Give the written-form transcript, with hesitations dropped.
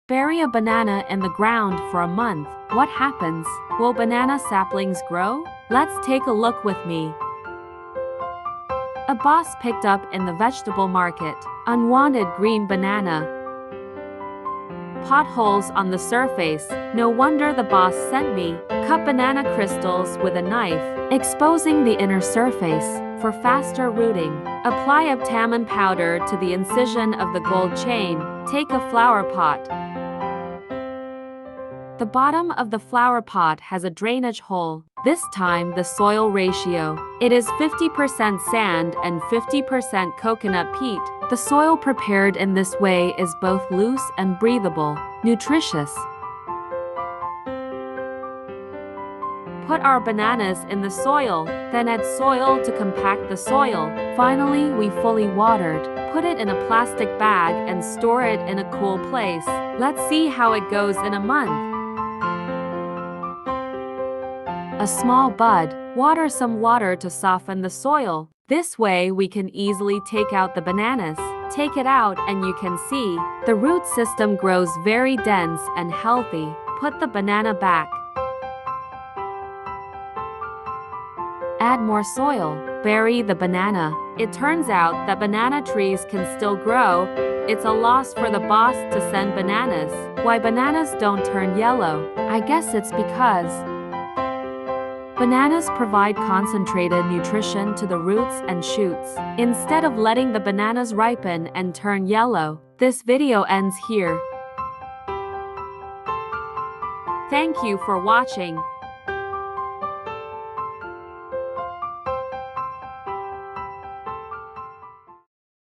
Bury a banana in the ground for a month. What happens? Will banana saplings grow? Let's take a look with me. A boss picked up in the vegetable market. Unwanted green banana. Potholes on the surface. No wonder the boss sent me. Cut banana crystals with a knife, exposing the inner surface. For faster rooting, apply ammoniumpowder to the incision of the gold chain. Take a flower pot. The bottom of the flower pot has a drainage hole. This time the soil ratio. It is 50% sand and 50% coconut peat. The soil prepared in this way is both loose and breathable, nutritious. Put our bananas in the soil, then add soil to compact the soil. Finally, we fully watered. Put it in a plastic bag and store it in a cool place. Let's see how it goes in a month. A small bud. Water some water to soften the soil. This way we can easily take out the bananas. Take it out and you can see, the root system grows very dense and healthy. Put the banana back. Add more soil. Bury the banana. It turns out that banana trees can still grow. It's a loss for the boss to send bananas. Why bananas don't turn yellow? I guess it's because bananas provide concentrated nutrition to the roots and shoots. Instead of letting the bananas ripen and turn yellow, this video ends here. Thank you for watching.